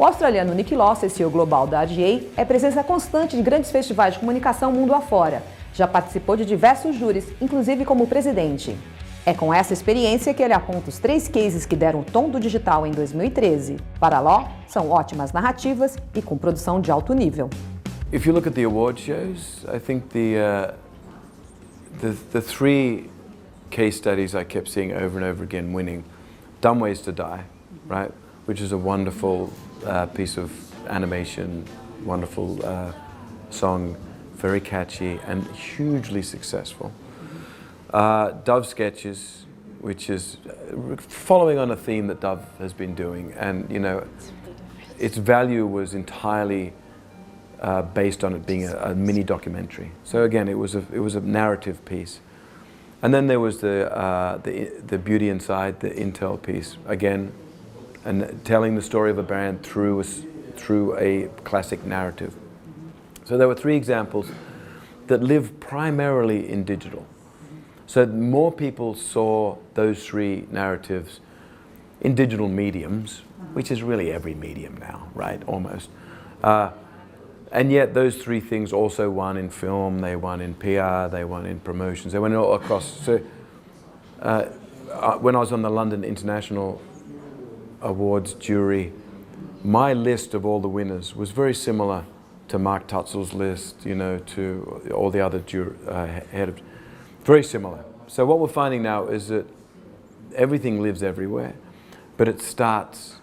O australiano Nike Fuelband, CEO global da ADA, é presença constante de grandes festivais de comunicação mundo afora. Já participou de diversos júris, inclusive como presidente. É com essa experiência que ele aponta os 3 cases que deram o tom do digital em 2013. Para lá, são ótimas narrativas e com produção de alto nível. If you look at the award shows, I think the 3 case studies I kept seeing over and over again winning, Dumb Ways to Die, right, which is a wonderful piece of animation, wonderful song, very catchy and hugely successful. Dove Sketches, which is following on a theme that Dove has been doing, and you know, its value was entirely based on it being a mini documentary. So again, it was a narrative piece. And then there was the Beauty Inside, the Intel piece, again, and telling the story of a brand through a classic narrative. So there were 3 examples that live primarily in digital. So more people saw those 3 narratives in digital mediums, which is really every medium now, right, almost. And yet those 3 things also won in film, they won in PR, they won in promotions, they went all across. So when I was on the London International Awards jury, my list of all the winners was very similar to Mark Tutzel's list, you know, to all the other very similar. So what we're finding now is that everything lives everywhere, but it starts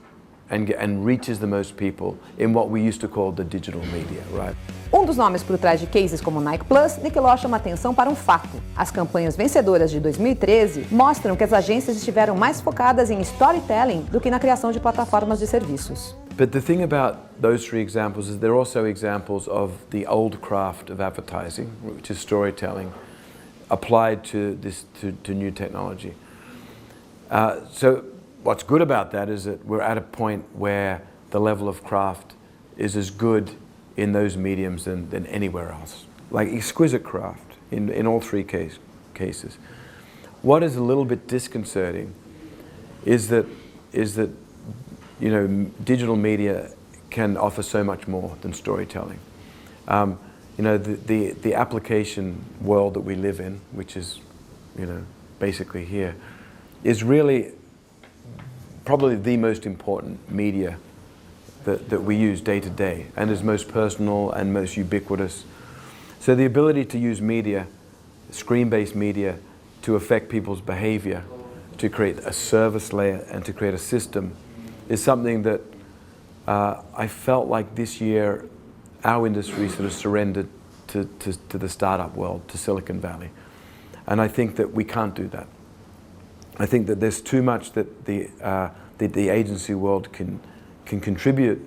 and reaches the most people in what we used to call the digital media, right? Dos nomes por trás de cases como Nike Plus, Nike Fuelband chama atenção para um fato. As campanhas vencedoras de 2013 mostram que as agências estiveram mais focadas em storytelling do que na criação de plataformas de serviços. But the thing about those 3 examples is they're also examples of the old craft of advertising, which is storytelling, applied to new technology. So what's good about that is that we're at a point where the level of craft is as good in those mediums than anywhere else. Like exquisite craft in all 3 cases. What is a little bit disconcerting is that you know, digital media can offer so much more than storytelling. You know, the application world that we live in, which is, you know, basically here, is really probably the most important media that we use day to day and is most personal and most ubiquitous. So the ability to use media, screen-based media, to affect people's behavior, to create a service layer and to create a system is something that I felt like this year our industry sort of surrendered to the startup world, to Silicon Valley. And I think that we can't do that. I think that there's too much that the agency world can contribute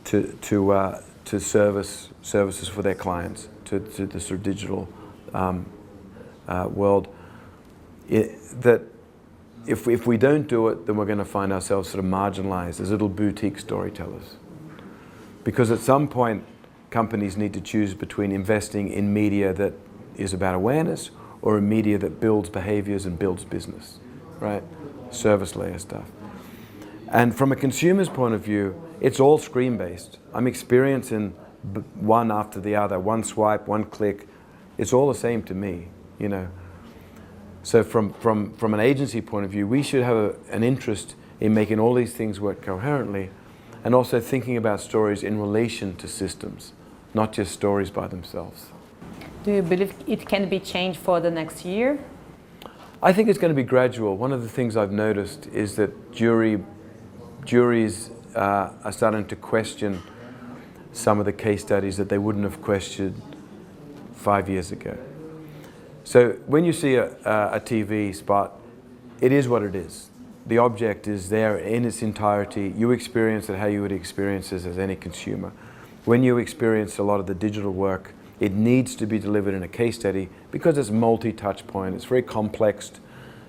to services for their clients, to the sort of digital world. That if we don't do it, then we're going to find ourselves sort of marginalized as little boutique storytellers. Because at some point, companies need to choose between investing in media that is about awareness or a media that builds behaviors and builds business, right? Service layer stuff. And from a consumer's point of view, it's all screen-based. I'm experiencing one after the other, one swipe, one click. It's all the same to me, you know. So from an agency point of view, we should have an interest in making all these things work coherently and also thinking about stories in relation to systems, not just stories by themselves. Do you believe it can be changed for the next year? I think it's going to be gradual. One of the things I've noticed is that juries are starting to question some of the case studies that they wouldn't have questioned 5 years ago. So when you see a TV spot, it is what it is. The object is there in its entirety. You experience it how you would experience it as any consumer. When you experience a lot of the digital work, it needs to be delivered in a case study because it's multi-touch point. It's very complex.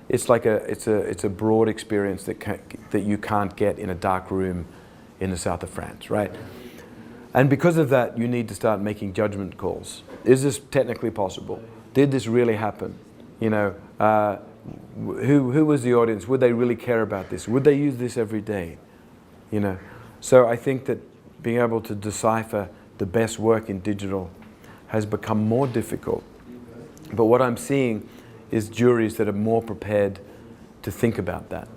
It's like it's a broad experience that you can't get in a dark room in the south of France, right? And because of that, you need to start making judgment calls. Is this technically possible? Did this really happen? You know, who was the audience? Would they really care about this? Would they use this every day? You know, So I think that being able to decipher the best work in digital has become more difficult. But what I'm seeing is juries that are more prepared to think about that.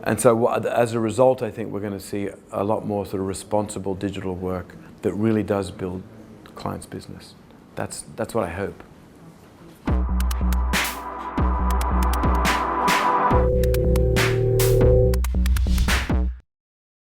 And so as a result, I think we're going to see a lot more sort of responsible digital work that really does build the client's business. That's what I hope.